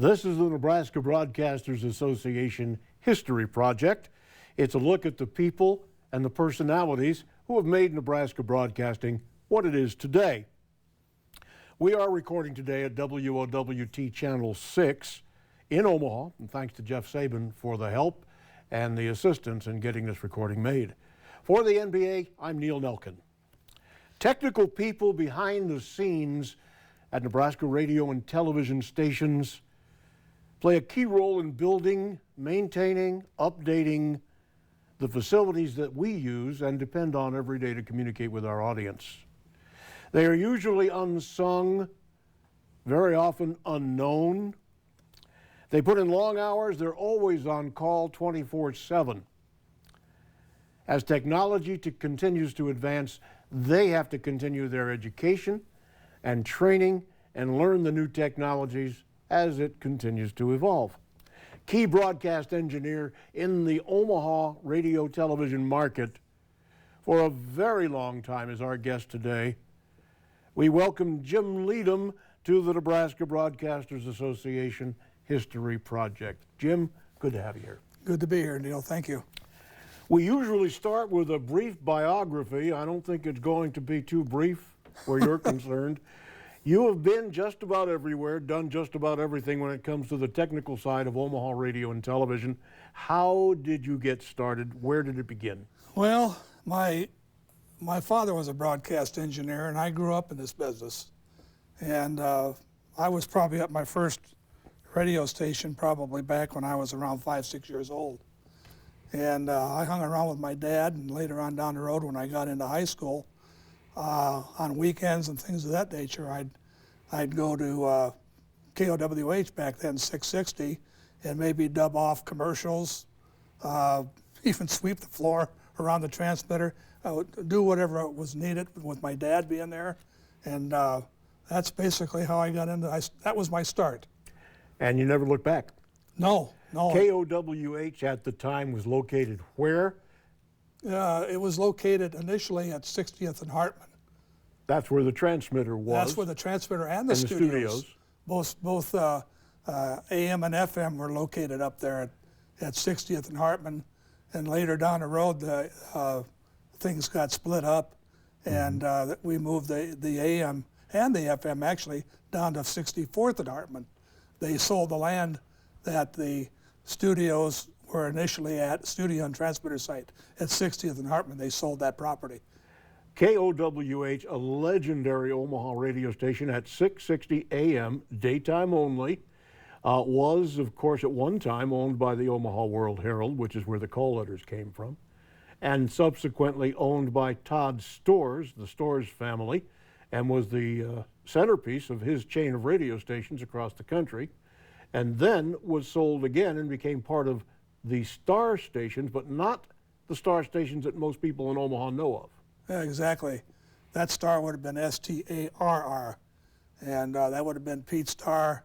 This is the Nebraska Broadcasters Association History Project. It's a look at the people and the personalities who have made Nebraska broadcasting what it is today. We are recording today at WOWT Channel 6 in Omaha, and thanks to Jeff Sabin for the help and the assistance in getting this recording made. For the NBA, I'm Neil Nelkin. Technical people behind the scenes at Nebraska radio and television stations play a key role in building, maintaining, updating the facilities that we use and depend on every day to communicate with our audience. They are usually unsung, very often unknown. They put in long hours. They're always on call 24/7. As technology continues to advance, they have to continue their education and training and learn the new technologies as it continues to evolve. Key broadcast engineer in the Omaha radio television market for a very long time is our guest today. We welcome Jim Leedham to the Nebraska Broadcasters Association History Project. Jim, good to have you here. Good to be here, Neil. Thank you. We usually start with a brief biography. I don't think it's going to be too brief where you're concerned. You have been just about everywhere, done just about everything when it comes to the technical side of Omaha radio and television. How did you get started? Where did it begin? Well, my father was a broadcast engineer, and I grew up in this business. And I was probably at my first radio station probably back when I was around 5, 6 years old. And I hung around with my dad, and later on down the road when I got into high school, on weekends and things of that nature, I'd go to KOWH back then, 660, and maybe dub off commercials, even sweep the floor around the transmitter. I would do whatever was needed with my dad being there, and that's basically how I got into that was my start. And you never looked back? No. KOWH at the time was located where? It was located initially at 60th and Hartman. That's where the transmitter was. That's where the transmitter and the studios. Both AM and FM were located up there at 60th and Hartman. And later down the road, things got split up, and we moved the AM and the FM actually down to 64th and Hartman. They sold the land that the studios were initially at, studio and transmitter site at 60th and Hartman. They sold that property. KOWH, a legendary Omaha radio station at 660 AM, daytime only, was, of course, at one time owned by the Omaha World Herald, which is where the call letters came from, and subsequently owned by Todd Storrs, the Storrs family, and was the centerpiece of his chain of radio stations across the country, and then was sold again and became part of the Star stations, but not the Star stations that most people in Omaha know of. Yeah, exactly. That Star would have been STARR, and that would have been Pete Starr,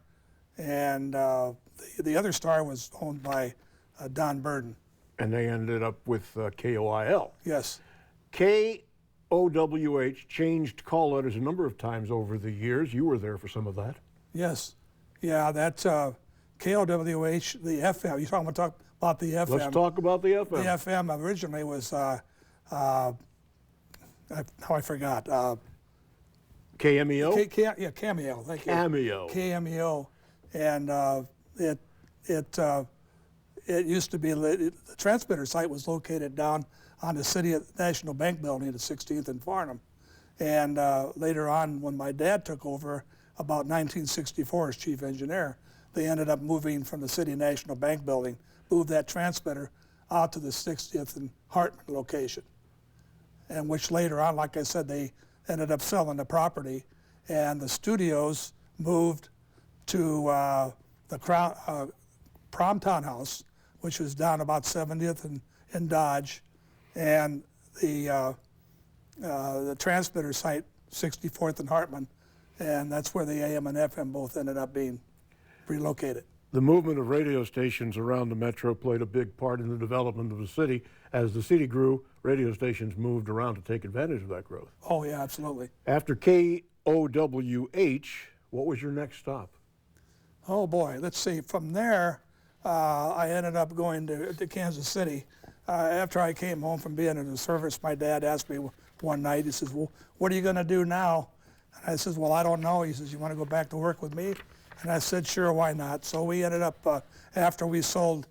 and the other Star was owned by Don Burden. And they ended up with KOIL. Yes. KOWH changed call letters a number of times over the years. You were there for some of that. Yes. Yeah, that KOWH, the FM, you're talking about the FM. Let's talk about the FM. The FM originally was, I forgot. KMEO? Yeah, Cameo, thank you. Cameo. KMEO, and it used to be, the transmitter site was located down on the City National Bank building at 16th and Farnham. And later on, when my dad took over, about 1964 as chief engineer, they ended up moving from the City National Bank building, moved that transmitter out to the 60th and Hartman location. And which later on, like I said, they ended up selling the property, and the studios moved to the Prom Townhouse, which was down about 70th and Dodge, and the transmitter site, 64th and Hartman, and that's where the AM and FM both ended up being relocated. The movement of radio stations around the metro played a big part in the development of the city. As the city grew, radio stations moved around to take advantage of that growth. Oh, yeah, absolutely. After KOWH, what was your next stop? Oh boy, let's see. From there, I ended up going to Kansas City. After I came home from being in the service, my dad asked me one night, he says, well, what are you going to do now? And I says, well, I don't know. He says, you want to go back to work with me? And I said, sure, why not? So we ended up, after they sold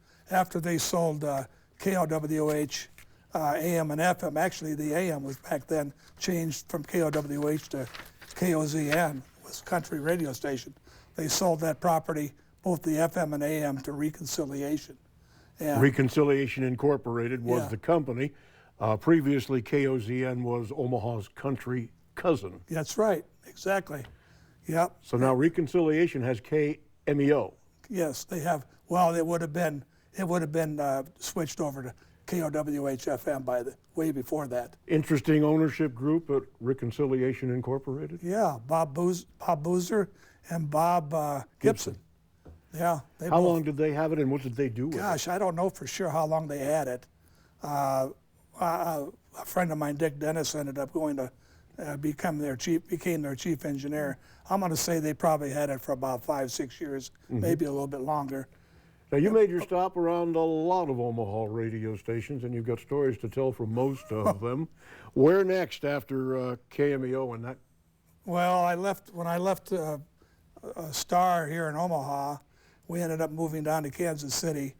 KOWH, AM and FM, actually the AM was back then changed from KOWH to KOZN, was a country radio station. They sold that property, both the FM and AM, to Reconciliation. And Reconciliation Incorporated was Yeah. the company. Previously, KOZN was Omaha's country cousin. that's right, exactly. Yep. So now Reconciliation has KMEO. Yes, they have. Well, it would have been switched over to KOWH FM way before that. Interesting ownership group at Reconciliation Incorporated. Yeah, Bob Boozer and Bob Gibson. Yeah. They How both- long did they have it, and what did they do with it? Gosh, I don't know for sure how long they had it. A friend of mine, Dick Dennis, ended up going to became their chief engineer. I'm going to say they probably had it for about 5-6 years, maybe a little bit longer. Now, you made your stop around a lot of Omaha radio stations, and you've got stories to tell from most of them. Where next after KMEO and that? Well, when I left Star here in Omaha, we ended up moving down to Kansas City.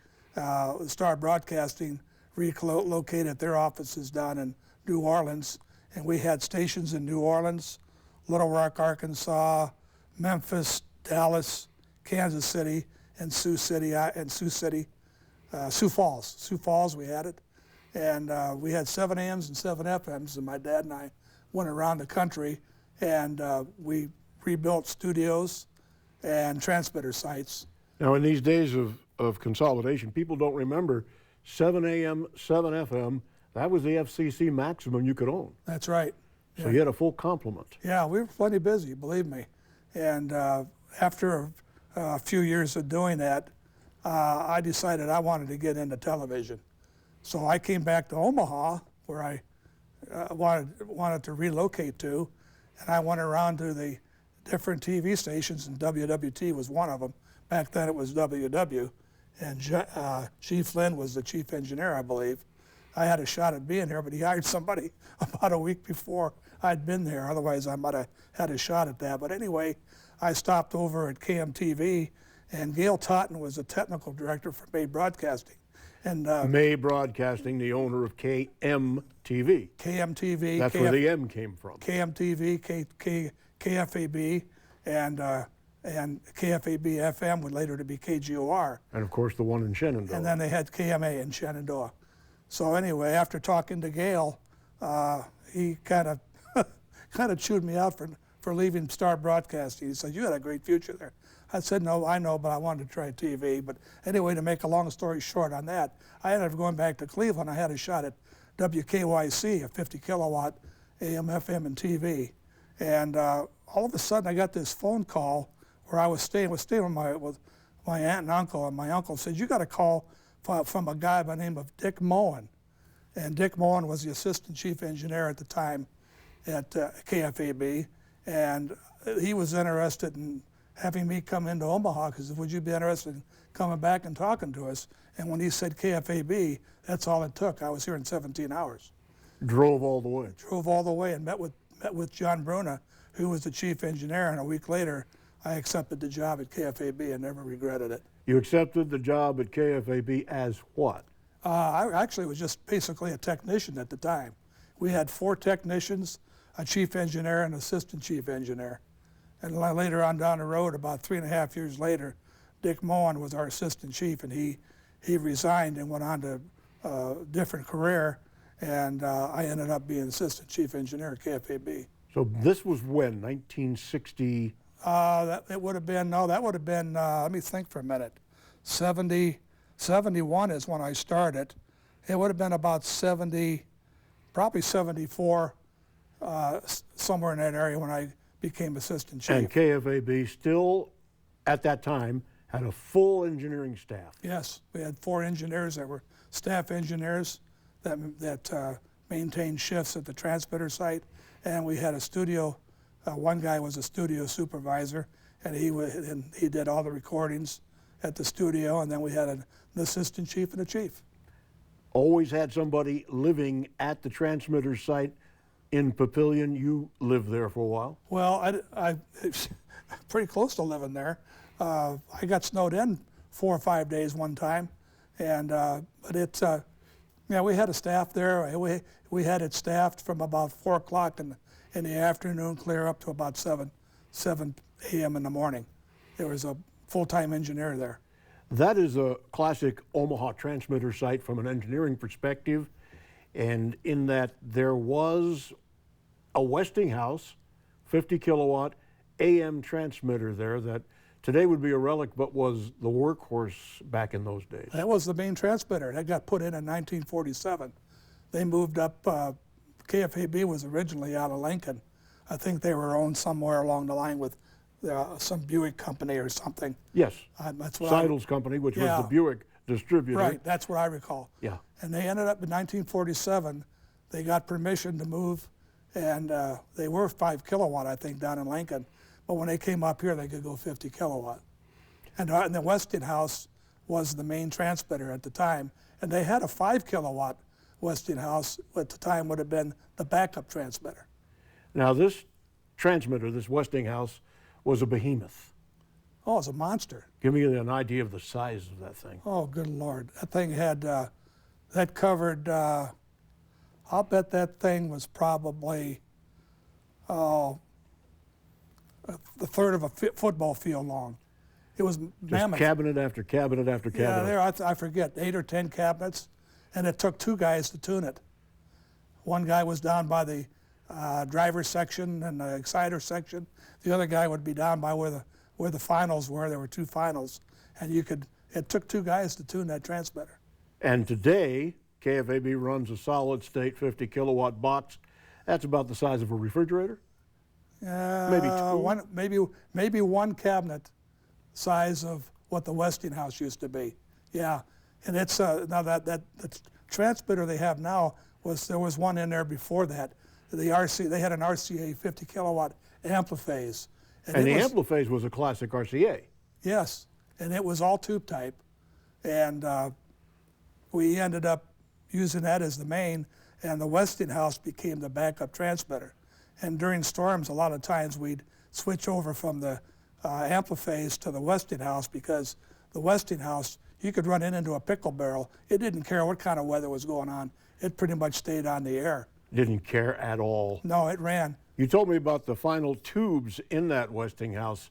Star Broadcasting relocated their offices down in New Orleans, and we had stations in New Orleans, Little Rock, Arkansas, Memphis, Dallas, Kansas City, and Sioux Falls. Sioux Falls, we had it. And we had 7 AMs and 7 FMs, and my dad and I went around the country, and we rebuilt studios and transmitter sites. Now, in these days of consolidation, people don't remember 7 AM, 7 FM. That was the FCC maximum you could own. That's right. So you had a full complement. Yeah, we were plenty busy, believe me. And after a few years of doing that, I decided I wanted to get into television. So I came back to Omaha, where I wanted to relocate to, and I went around to the different TV stations, and WWT was one of them. Back then it was WW, and G. Flynn was the chief engineer, I believe. I had a shot at being here, but he hired somebody about a week before I'd been there. Otherwise, I might have had a shot at that. But anyway, I stopped over at KMTV, and Gail Totten was the technical director for May Broadcasting. And May Broadcasting, the owner of KMTV. KMTV. That's where the M came from. KMTV, KFAB, and KFAB FM would later to be KGOR. And of course, the one in Shenandoah. And then they had KMA in Shenandoah. So anyway, after talking to Gail, he kind of chewed me out for leaving Star Broadcasting. He said, "You had a great future there." I said, "No, I know, but I wanted to try TV." But anyway, to make a long story short on that, I ended up going back to Cleveland. I had a shot at WKYC, a 50 kilowatt AM, FM, and TV. And all of a sudden, I got this phone call where I was staying with my aunt and uncle, and my uncle said, "You got a call from a guy by the name of Dick Moen." And Dick Moen was the assistant chief engineer at the time at KFAB, and he was interested in having me come into Omaha, because would you be interested in coming back and talking to us? And when he said KFAB, that's all it took. I was here in 17 hours. Drove all the way. Drove all the way and met with John Bruna, who was the chief engineer, and a week later, I accepted the job at KFAB and never regretted it. You accepted the job at KFAB as what? I actually was just basically a technician at the time. We had 4 technicians, a chief engineer, and an assistant chief engineer. And later on down the road, about 3.5 years later, Dick Moen was our assistant chief, and he resigned and went on to a different career, and I ended up being assistant chief engineer at KFAB. So this was when, 1960? That would have been, let me think for a minute, 71 is when I started. It would have been about 70, probably 74, somewhere in that area when I became assistant chief. And KFAB still, at that time, had a full engineering staff. Yes, we had 4 engineers that were staff engineers that maintained shifts at the transmitter site, and we had a studio. One guy was a studio supervisor, and he did all the recordings at the studio, and then we had an assistant chief and a chief. Always had somebody living at the transmitter site in Papillion. You lived there for a while. Well, I pretty close to living there. I got snowed in 4 or 5 days one time, and but it's yeah, we had a staff there. We had it staffed from about 4 o'clock in the afternoon, clear up to about 7 a.m. in the morning. There was a full-time engineer there. That is a classic Omaha transmitter site from an engineering perspective, and in that there was a Westinghouse 50 kilowatt AM transmitter there that today would be a relic, but was the workhorse back in those days. That was the main transmitter. That got put in 1947. They moved up, KFAB was originally out of Lincoln. I think they were owned somewhere along the line with some Buick company or something. Yes, that's what Seidel's company, which was the Buick distributor. Right, that's what I recall. Yeah. And they ended up in 1947, they got permission to move, and they were 5 kilowatt, I think, down in Lincoln. But when they came up here, they could go 50 kilowatt. And the Westinghouse was the main transmitter at the time, and they had a 5 kilowatt Westinghouse at the time would have been the backup transmitter. Now this transmitter, this Westinghouse, was a behemoth. Oh, it's a monster. Give me an idea of the size of that thing. Oh, good Lord. That thing had, that covered, I'll bet that thing was probably, a third of a football field long. It was mammoth. Just cabinet after cabinet after cabinet. Yeah, I forget, 8 or 10 cabinets, and it took 2 guys to tune it. One guy was down by the driver's section and the exciter section. The other guy would be down by where the finals were. There were 2 finals, and it took 2 guys to tune that transmitter. And today, KFAB runs a solid state 50 kilowatt box. That's about the size of a refrigerator. Maybe 2. Maybe 1 cabinet size of what the Westinghouse used to be. Yeah, and it's now that the transmitter they have now there was one in there before that. They had an RCA 50 kilowatt ampliphase. And the ampliphase was a classic RCA. Yes, and it was all tube type, and we ended up using that as the main, and the Westinghouse became the backup transmitter. And during storms, a lot of times we'd switch over from the ampliphase to the Westinghouse, because the Westinghouse, you could run into a pickle barrel. It didn't care what kind of weather was going on. It pretty much stayed on the air. Didn't care at all. No, it ran. You told me about the final tubes in that Westinghouse.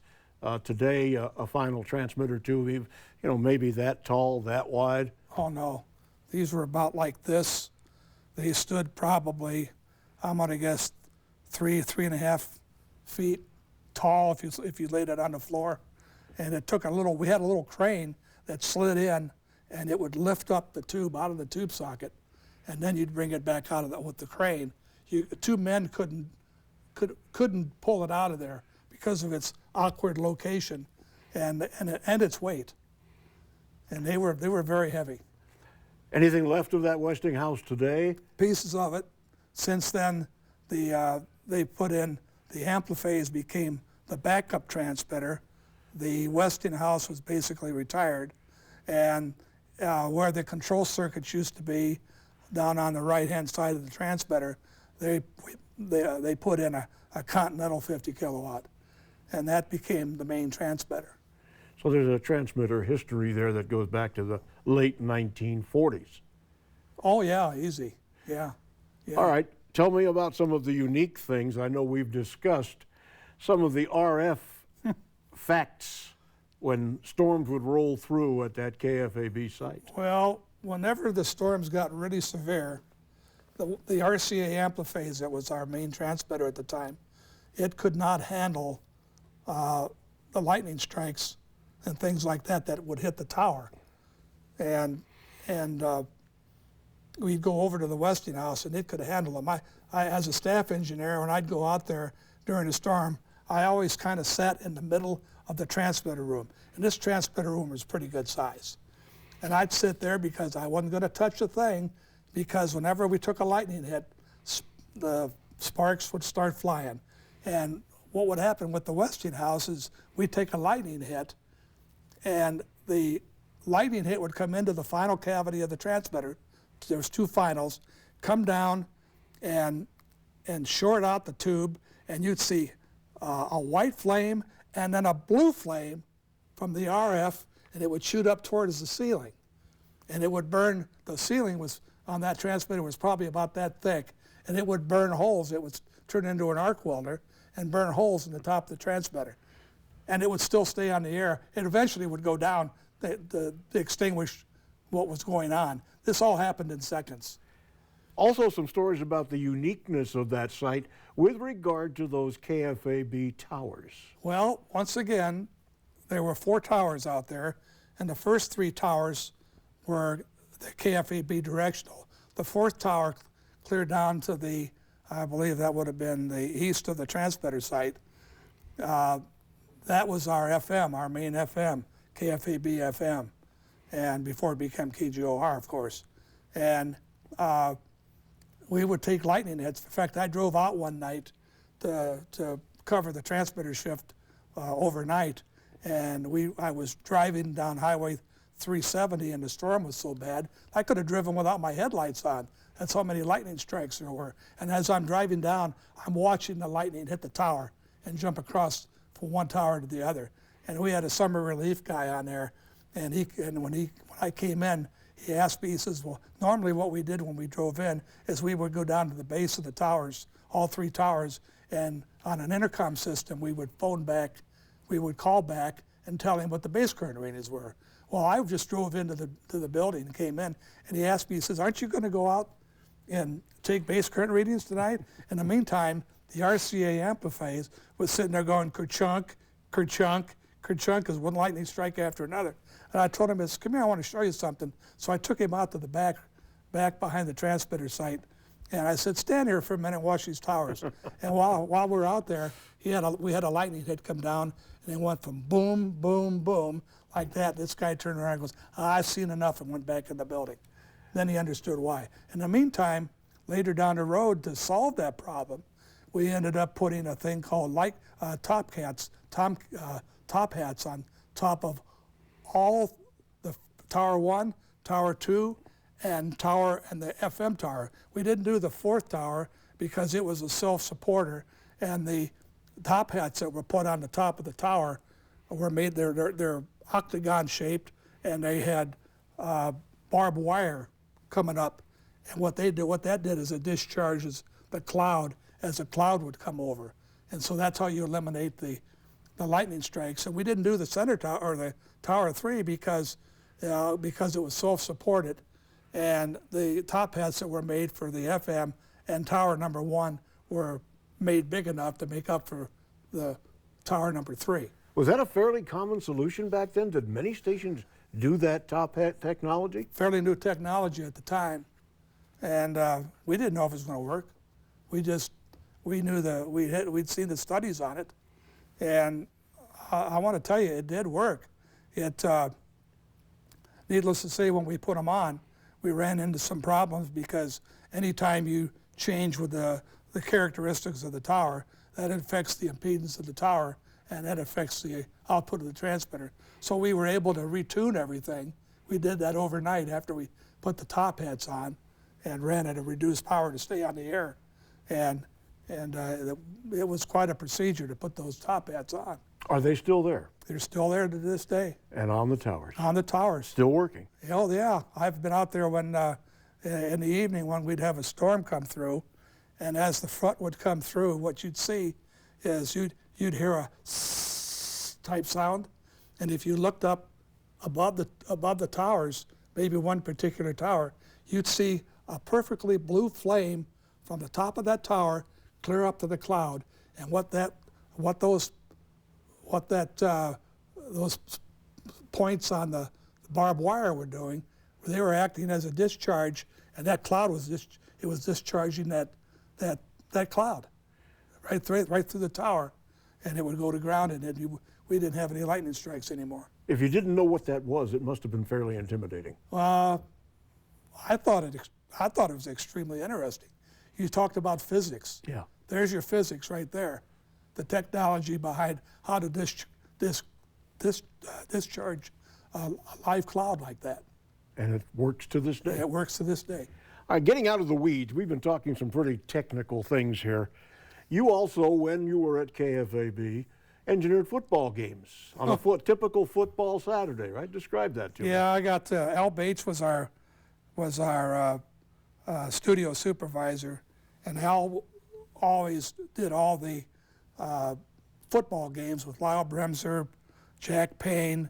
Today, a final transmitter tube, maybe that tall, that wide. Oh no, these were about like this. They stood probably, I'm gonna guess, 3.5 feet tall if you laid it on the floor. And it took we had a little crane that slid in, and it would lift up the tube out of the tube socket, and then you'd bring it back out of with the crane. 2 men couldn't pull it out of there because of its awkward location and its weight. And they were very heavy. Anything left of that Westinghouse today? Pieces of it. Since then, they put in the ampliphase became the backup transmitter. The Westinghouse was basically retired, and where the control circuits used to be, down on the right-hand side of the transmitter, they put in a Continental 50 kilowatt, and that became the main transmitter. So there's a transmitter history there that goes back to the late 1940s. Oh yeah, easy, yeah. All right, tell me about some of the unique things. I know we've discussed some of the RF facts when storms would roll through at that KFAB site. Well, whenever the storms got really severe, the RCA ampliphase, that was our main transmitter at the time, it could not handle the lightning strikes and things like that would hit the tower. And we'd go over to the Westinghouse, and it could handle them. I, as a staff engineer, when I'd go out there during a storm, I always kind of sat in the middle of the transmitter room. And this transmitter room was pretty good size. And I'd sit there because I wasn't going to touch a thing, because whenever we took a lightning hit, the sparks would start flying. And what would happen with the Westinghouse is we'd take a lightning hit, and the lightning hit would come into the final cavity of the transmitter. There was 2 finals, come down and short out the tube, and you'd see a white flame and then a blue flame from the RF, and it would shoot up towards the ceiling. And it would burn, the ceiling was on that transmitter was probably about that thick, and it would burn holes. It would turn into an arc welder and burn holes in the top of the transmitter. And it would still stay on the air. It eventually would go down to extinguish what was going on. This all happened in seconds. Also, some stories about the uniqueness of that site with regard to those KFAB towers. Well, once again, there were 4 towers out there, and the first 3 towers were the KFAB directional. The 4th tower cleared down to the, I believe that would have been the east of the transmitter site. That was our FM, our main FM, KFAB FM, and before it became KGOR, of course. And we would take lightning hits. In fact, I drove out one night to cover the transmitter shift overnight, and I was driving down Highway 370, and the storm was so bad, I could have driven without my headlights on. That's how many lightning strikes there were. And as I'm driving down, I'm watching the lightning hit the tower and jump across from one tower to the other. And we had a summer relief guy on there, and when I came in, he asked me, he says, well, normally what we did when we drove in is we would go down to the base of the towers, all 3 towers, and on an intercom system, we would phone back, we would call back and tell him what the base current readings were. Well, I just drove into the building and came in, and he asked me, he says, aren't you going to go out and take base current readings tonight? In the meantime, the RCA amplifier was sitting there going kerchunk, kerchunk, kerchunk, as one lightning strike after another. And I told him, come here, I want to show you something. So I took him out to the back behind the transmitter site, and I said, stand here for a minute and watch these towers. And while we were out there, we had a lightning hit come down, and it went from boom, boom, boom, like that. This guy turned around and goes, I've seen enough, and went back in the building. Then he understood why. In the meantime, later down the road, to solve that problem, we ended up putting a thing called top hats on top of all the Tower 1, Tower 2, and the FM tower. We didn't do the 4th tower because it was a self-supporter, and the top hats that were put on the top of the tower were made, they're octagon shaped, and they had barbed wire coming up. And what that did is it discharges the cloud as a cloud would come over. And so that's how you eliminate the lightning strikes. And we didn't do the center tower, or the Tower 3, because it was self-supported. And the top hats that were made for the FM and Tower number 1 were made big enough to make up for the Tower number 3. Was that a fairly common solution back then? Did many stations do that top hat technology? Fairly new technology at the time. And we didn't know if it was going to work. We knew that we'd seen the studies on it. And I want to tell you, it did work. Needless to say, when we put them on, we ran into some problems, because anytime you change with the characteristics of the tower, that affects the impedance of the tower, and that affects the output of the transmitter. So we were able to retune everything. We did that overnight after we put the top hats on and ran at a reduced power to stay on the air. And it was quite a procedure to put those top hats on. Are they still there? They're still there to this day. And on the towers? On the towers. Still working? Oh, yeah. I've been out there when, in the evening, when we'd have a storm come through, and as the front would come through, what you'd see is you'd hear a type sound, and if you looked up above the towers, maybe one particular tower, you'd see a perfectly blue flame from the top of that tower clear up to the cloud. And those points on the barbed wire were doing, they were acting as a discharge, and that cloud was discharging that cloud right through the tower, and it would go to ground, and we didn't have any lightning strikes anymore. If you didn't know what that was, it must have been fairly intimidating. I thought it was extremely interesting. You talked about physics. Yeah. There's your physics right there. the technology behind how to discharge a live cloud like that. And it works to this day. It works to this day. All right, getting out of the weeds, we've been talking some pretty technical things here. You also, when you were at KFAB, engineered football games on a typical football Saturday, right? Describe that to me. Yeah, I got Al Bates was our studio supervisor, and Al always did all the football games with Lyle Brooms, Jack Payne,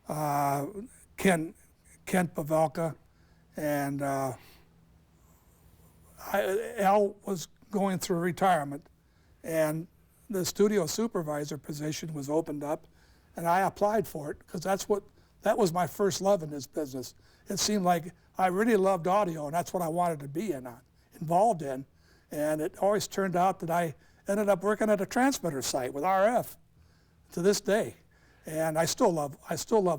Kent Pavelka, and Al was going through retirement, and the studio supervisor position was opened up, and I applied for it because that was my first love in this business. It seemed like I really loved audio, and that's what I wanted to be involved in. And it always turned out that I ended up working at a transmitter site with RF to this day. And I still love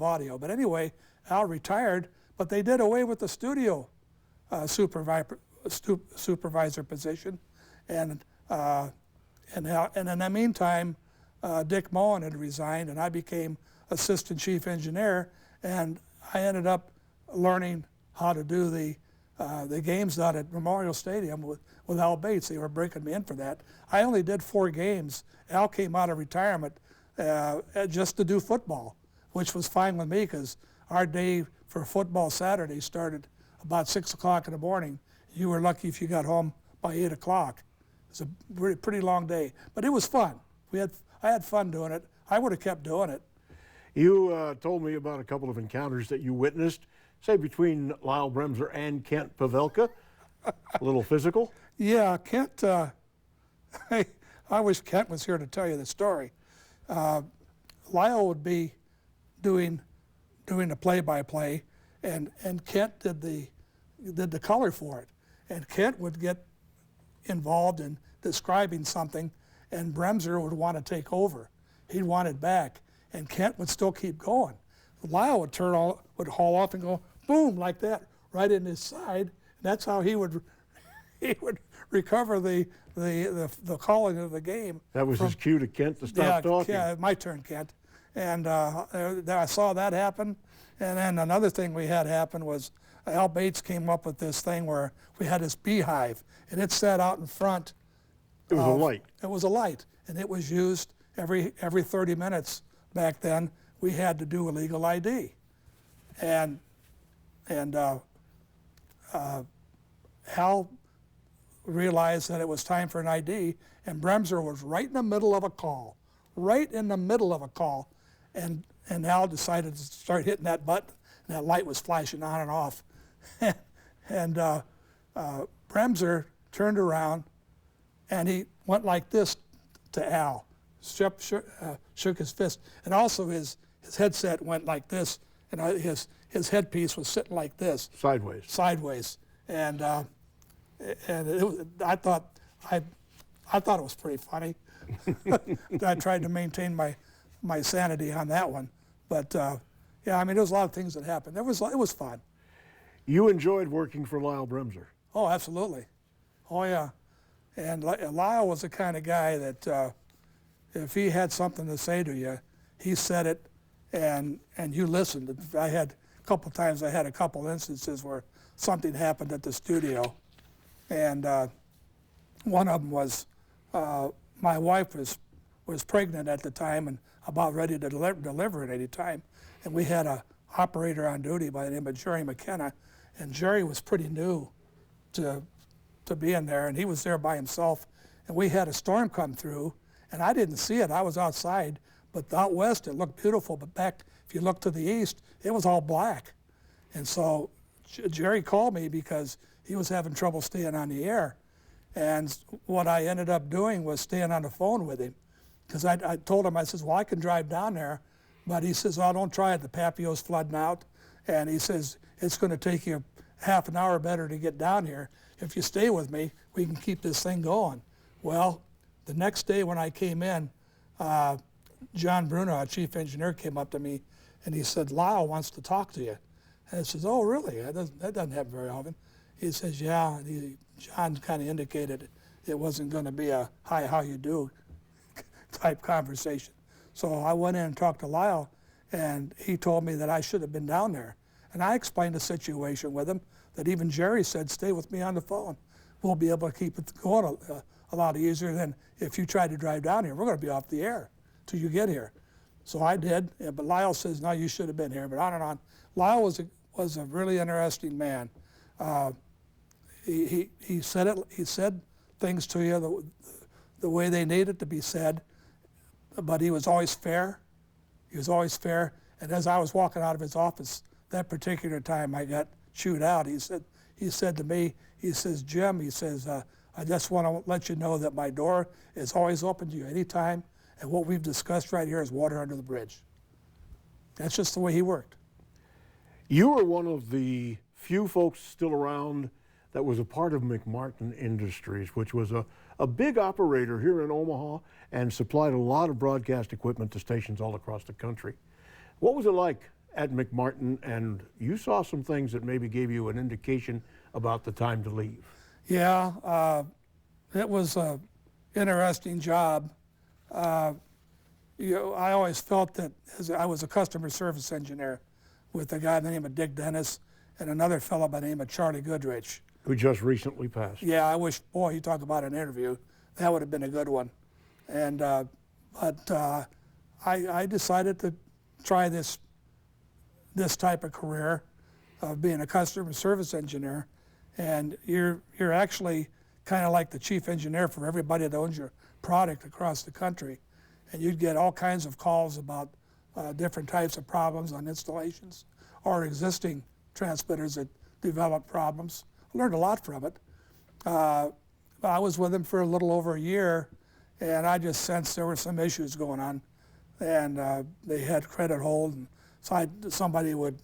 audio. But anyway, Al retired, but they did away with the studio supervisor position. And in the meantime, Dick Moen had resigned, and I became assistant chief engineer, and I ended up learning how to do the games down at Memorial Stadium with Al Bates. They were breaking me in for that. I only did 4 games. Al came out of retirement just to do football, which was fine with me because our day for football Saturday started about 6 o'clock in the morning. You were lucky if you got home by 8 o'clock. It was a pretty long day, but it was fun. I had fun doing it. I would have kept doing it. You told me about a couple of encounters that you witnessed, say between Lyle Brooms and Kent Pavelka. A little physical? Yeah, Kent, I wish Kent was here to tell you the story. Lyle would be doing the play-by-play, and Kent did the color for it. And Kent would get involved in describing something, and Bremser would want to take over. He'd want it back, and Kent would still keep going. Lyle would haul off and go boom like that right in his side. That's how he would recover the calling of the game. That was his cue to Kent to stop talking. Yeah, my turn, Kent. And I saw that happen. And then another thing we had happen was Al Bates came up with this thing where we had this beehive, and it sat out in front. It was a light. It was a light, and it was used every 30 minutes back then. We had to do a legal ID, and Al realized that it was time for an ID, and Bremser was right in the middle of a call, and Al decided to start hitting that button, and that light was flashing on and off, and Bremser turned around, and he went like this to Al, shook his fist, and also his headset went like this, and his headpiece was sitting like this. Sideways. And I thought it was pretty funny. I tried to maintain my sanity on that one. But yeah, I mean, there was a lot of things that happened. It was fun. You enjoyed working for Lyle Brooms? Oh, absolutely. Oh, yeah. And Lyle was the kind of guy that if he had something to say to you, he said it, and you listened. I had a couple instances where something happened at the studio, and one of them was my wife was pregnant at the time and about ready to deliver at any time, and we had a operator on duty by the name of Jerry McKenna, and Jerry was pretty new to being there, and he was there by himself, and we had a storm come through, and I didn't see it. I was outside, but out west it looked beautiful, but back if you look to the east, it was all black. And so Jerry called me because he was having trouble staying on the air. And what I ended up doing was staying on the phone with him, because I told him, I says, well, I can drive down there, but he says, oh, don't try it, the Papio's flooding out. And he says, it's going to take you half an hour better to get down here. If you stay with me, we can keep this thing going. Well, the next day when I came in, John Bruno, our chief engineer, came up to me and he said, Lyle wants to talk to you. And I says, oh, really? That doesn't happen very often. He says, yeah. And John kind of indicated it wasn't going to be a, hi, how you do type conversation. So I went in and talked to Lyle, and he told me that I should have been down there. And I explained the situation with him, that even Jerry said, stay with me on the phone. We'll be able to keep it going a lot easier than if you tried to drive down here. We're going to be off the air till you get here. So I did, but Lyle says, no, you should have been here, but on and on. Lyle was a really interesting man. He said things to you the way they needed to be said, but he was always fair. He was always fair. And as I was walking out of his office that particular time I got chewed out, he said to me, he says, Jim, he says, I just want to let you know that my door is always open to you anytime, and what we've discussed right here is water under the bridge. That's just the way he worked. You were one of the few folks still around that was a part of McMartin Industries, which was a big operator here in Omaha and supplied a lot of broadcast equipment to stations all across the country. What was it like at McMartin? And you saw some things that maybe gave you an indication about the time to leave. Yeah, it was an interesting job. I always felt that I was a customer service engineer with a guy by the name of Dick Dennis and another fellow by the name of Charlie Goodrich. Who just recently passed. Yeah, I wish, boy, you talk about an interview, that would have been a good one. And but I decided to try this type of career of being a customer service engineer, and you're actually kind of like the chief engineer for everybody that owns your product across the country, and you'd get all kinds of calls about different types of problems on installations or existing transmitters that develop problems. I learned a lot from it. I was with them for a little over a year, and I just sensed there were some issues going on, and they had credit hold, and so somebody would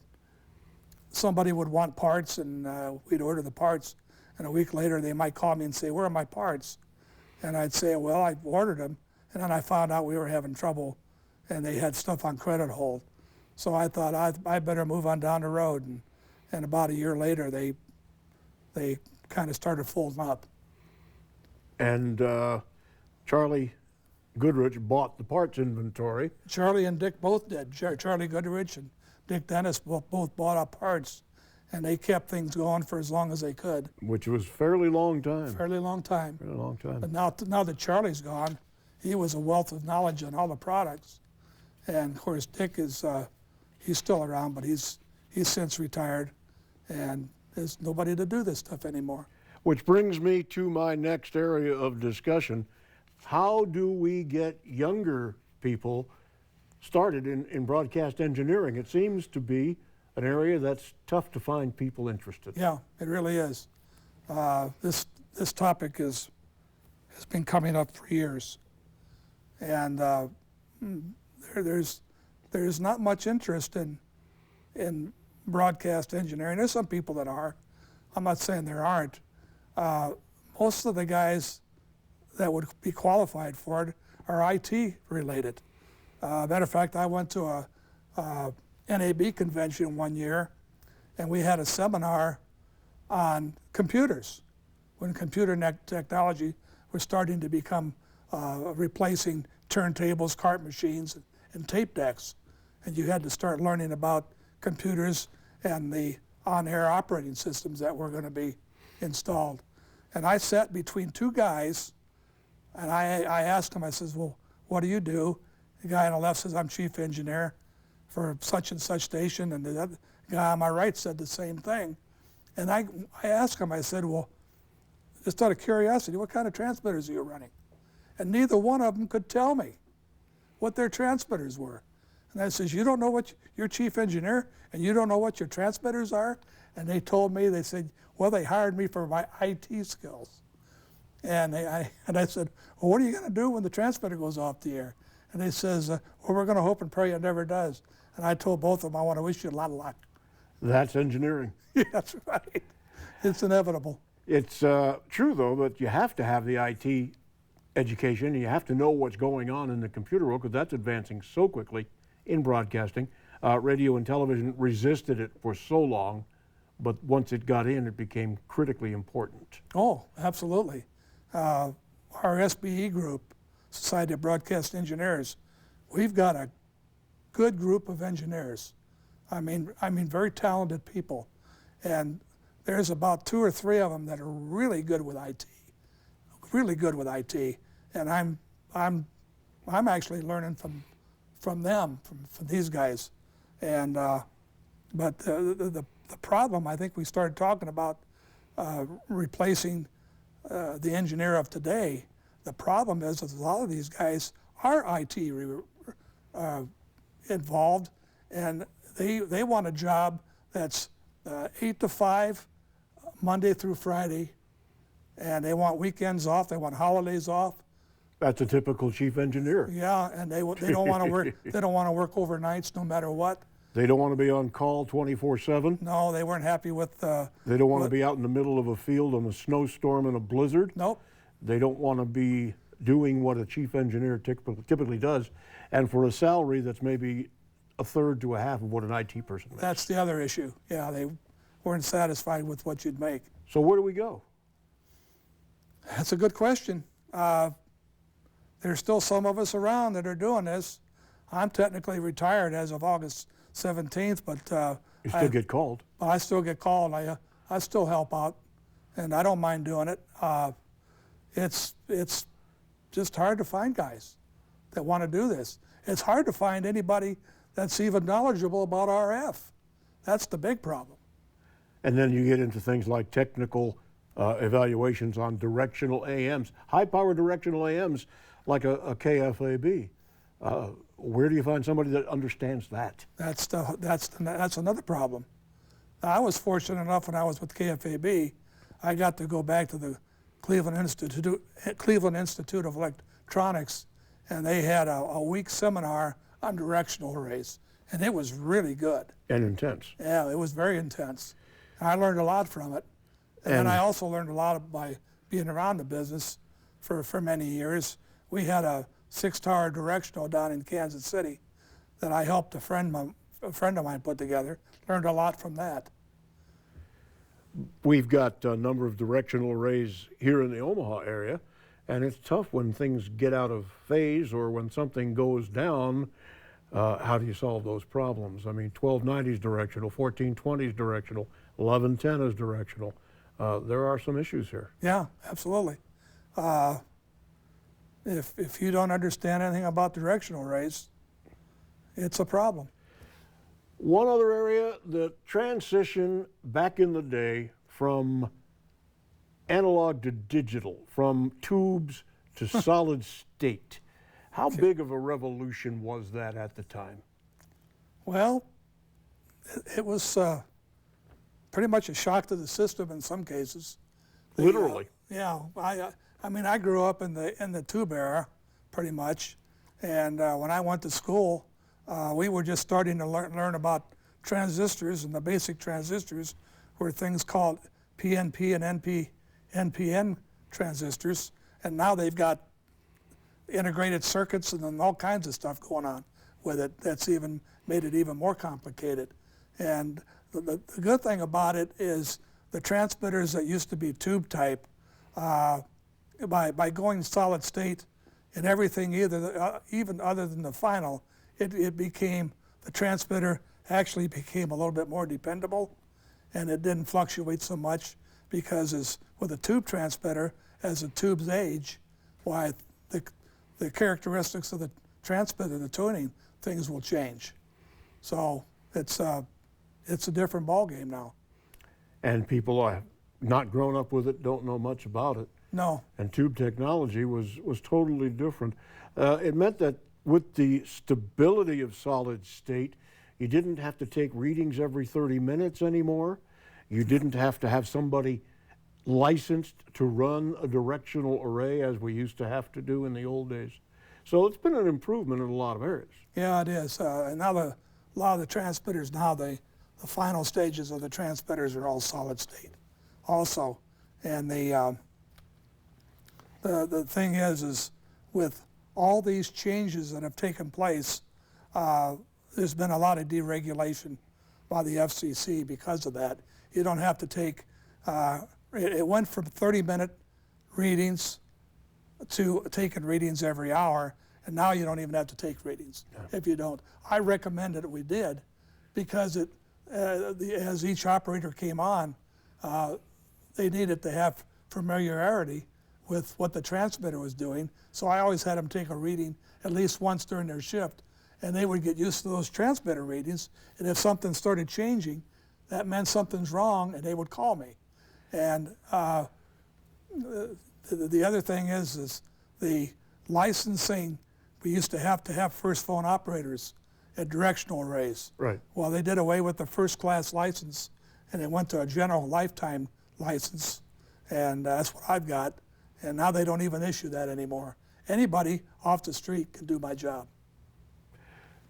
want parts, and we'd order the parts, and a week later they might call me and say, where are my parts? And I'd say, well, I ordered them, and then I found out we were having trouble, and they had stuff on credit hold. So I thought I better move on down the road, and about a year later they kind of started folding up. And Charlie Goodrich bought the parts inventory. Charlie and Dick both did. Charlie Goodrich and Dick Dennis both bought up parts, and they kept things going for as long as they could. Which was fairly long time. Fairly long time. Fairly long time. But now that Charlie's gone, he was a wealth of knowledge on all the products. And of course, Dick is he's still around, but he's since retired, and there's nobody to do this stuff anymore. Which brings me to my next area of discussion. How do we get younger people started in broadcast engineering? It seems to be an area that's tough to find people interested. Yeah, it really is. This topic has been coming up for years, and there's not much interest in broadcast engineering. There's some people that are. I'm not saying there aren't. Most of the guys that would be qualified for it are IT related. Matter of fact, I went to a NAB convention one year, and we had a seminar on computers, when computer technology was starting to become replacing turntables, cart machines, and tape decks. And you had to start learning about computers and the on-air operating systems that were going to be installed. And I sat between two guys, and I asked him, I says, well, what do you do? The guy on the left says, I'm chief engineer for such and such station, and the other guy on my right said the same thing. And I asked him, I said, well, just out of curiosity, what kind of transmitters are you running? And neither one of them could tell me what their transmitters were. And I says, you don't know what you're chief engineer, and you don't know what your transmitters are? And they told me, they said, well, they hired me for my IT skills. And I said, well, what are you going to do when the transmitter goes off the air? And they says, well, we're going to hope and pray it never does. And I told both of them, I want to wish you a lot of luck. That's engineering. Yeah, that's right. It's inevitable. It's true, though, that you have to have the IT education, and you have to know what's going on in the computer world, because that's advancing so quickly in broadcasting. Radio and television resisted it for so long, but once it got in, it became critically important. Oh, absolutely. Our SBE group Society of Broadcast Engineers, we've got a good group of engineers. I mean, very talented people, and there's about 2 or 3 of them that are really good with IT, and I'm actually learning from them, from these guys, and but the problem, I think we started talking about replacing the engineer of today. The problem is that a lot of these guys are IT involved, and they want a job that's 8 to 5, Monday through Friday, and they want weekends off, they want holidays off. That's a typical chief engineer. Yeah, and they don't want to work. They don't want to work overnights, no matter what. They don't want to be on call 24/7. No, they weren't happy with. They don't want to be out in the middle of a field on a snowstorm and a blizzard. Nope. They don't want to be doing what a chief engineer typically does, and for a salary that's maybe a third to a half of what an IT person makes. That's the other issue. Yeah, they weren't satisfied with what you'd make. So where do we go? That's a good question. There's still some of us around that are doing this. I'm technically retired as of August 17th, but You still get called. But I still get called. I still help out, and I don't mind doing it. It's just hard to find guys that want to do this. It's hard to find anybody that's even knowledgeable about RF. That's the big problem. And then you get into things like technical evaluations on directional AMs, high-power directional AMs, like a KFAB. Where do you find somebody that understands that? That's another problem. I was fortunate enough when I was with KFAB, I got to go back to the Cleveland Institute of Electronics, and they had a week seminar on directional arrays, and it was really good. And intense. Yeah, it was very intense. I learned a lot from it, and I also learned a lot by being around the business for many years. We had a 6-tower directional down in Kansas City that I helped a friend of mine put together. Learned a lot from that. We've got a number of directional arrays here in the Omaha area, and it's tough when things get out of phase or when something goes down. How do you solve those problems? I mean, 1290 is directional, 1420 is directional, 1110 is directional. There are some issues here. Yeah, absolutely. If you don't understand anything about directional arrays, it's a problem. One other area, the transition back in the day from analog to digital, from tubes to solid state. How big of a revolution was that at the time? Well, it was pretty much a shock to the system in some cases. Literally. Yeah, I mean, I grew up in the tube era, pretty much, and when I went to school, we were just starting to learn about transistors, and the basic transistors were things called PNP and NPN transistors, and now they've got integrated circuits and then all kinds of stuff going on with it that's even made it even more complicated. And the good thing about it is the transmitters that used to be tube type, by going solid state and everything, even other than the final, it became, the transmitter actually became a little bit more dependable, and it didn't fluctuate so much, because with a tube transmitter, as the tubes age, why the characteristics of the transmitter, the tuning, things will change. So it's a different ballgame now. And people are not grown up with it, don't know much about it. No. And tube technology was totally different. It meant that with the stability of solid state, you didn't have to take readings every 30 minutes anymore. You didn't have to have somebody licensed to run a directional array as we used to have to do in the old days. So it's been an improvement in a lot of areas. Yeah, it is. And now a lot of the transmitters now, the final stages of the transmitters are all solid state also. And the thing is with all these changes that have taken place, there's been a lot of deregulation by the FCC because of that. You don't have to take, it went from 30-minute readings to taking readings every hour, and now you don't even have to take readings if you don't. I recommended that we did because as each operator came on, they needed to have familiarity with what the transmitter was doing. So I always had them take a reading at least once during their shift, and they would get used to those transmitter readings. And if something started changing, that meant something's wrong, and they would call me. And the other thing is the licensing. We used to have first phone operators at directional arrays. Right. Well, they did away with the first class license, and it went to a general lifetime license, and that's what I've got. And now they don't even issue that anymore. Anybody off the street can do my job.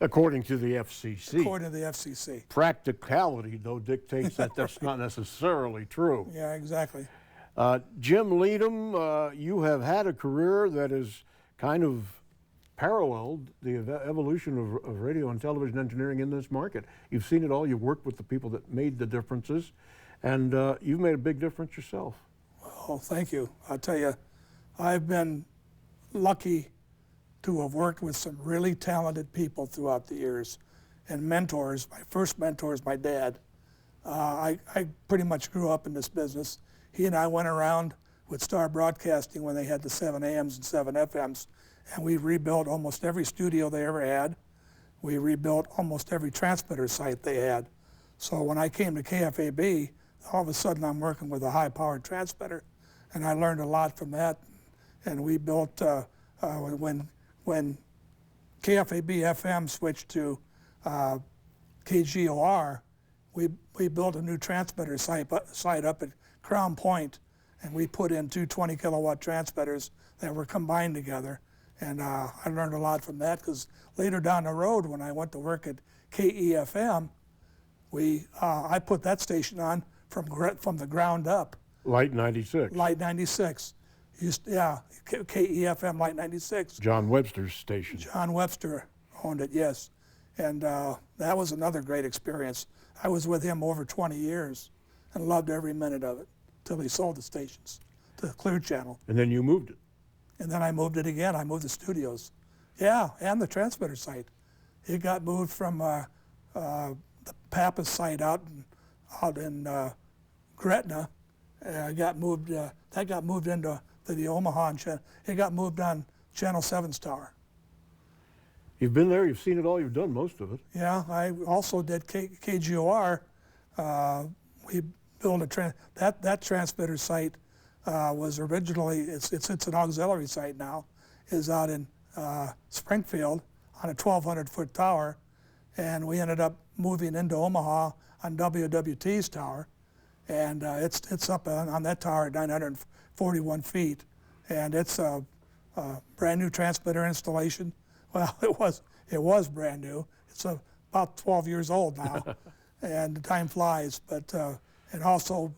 According to the FCC. According to the FCC. Practicality, though, dictates that that's not necessarily true. Yeah, exactly. Jim Leedham, you have had a career that has kind of paralleled the evolution of radio and television engineering in this market. You've seen it all. You've worked with the people that made the differences, and you've made a big difference yourself. Oh, thank you. I'll tell you, I've been lucky to have worked with some really talented people throughout the years, and mentors. My first mentor is my dad. I pretty much grew up in this business. He and I went around with Star Broadcasting when they had the 7 AMs and 7 FMs, and we rebuilt almost every studio they ever had. We rebuilt almost every transmitter site they had. So when I came to KFAB, all of a sudden I'm working with a high-powered transmitter, and I learned a lot from that. And we built, when KFAB FM switched to KGOR, we built a new transmitter site up at Crown Point, and we put in two 20-kilowatt transmitters that were combined together. And I learned a lot from that, because later down the road, when I went to work at KEFM, I put that station on from the ground up. Light 96. Light 96. KEFM Light 96. John Webster's station. John Webster owned it, yes. And that was another great experience. I was with him over 20 years and loved every minute of it till he sold the stations to Clear Channel. And then you moved it. And then I moved it again. I moved the studios. Yeah, and the transmitter site. It got moved from the Pappas site out in Gretna. That got moved into the Omaha. It got moved on Channel 7's tower. You've been there. You've seen it all. You've done most of it. Yeah, I also did KGOR. We built that transmitter site was originally it's an auxiliary site now. Is out in Springfield on a 1,200-foot tower, and we ended up moving into Omaha on WWT's tower, and it's up on that tower at 941 feet, and it's a brand new transmitter installation. Well, it was brand new. It's about 12 years old now, and the time flies. But and also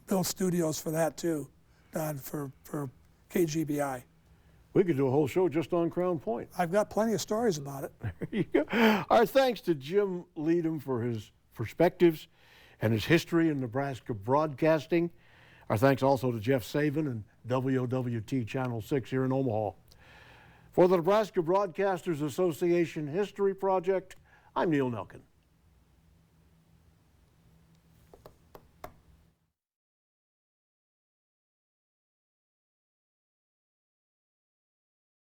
built studios for that too, for KGBI. We could do a whole show just on Crown Point. I've got plenty of stories about it. There you go. Our thanks to Jim Leedham for his perspectives and his history in Nebraska broadcasting. Our thanks also to Jeff Saban and WOWT Channel 6 here in Omaha. For the Nebraska Broadcasters Association History Project, I'm Neil Nelkin.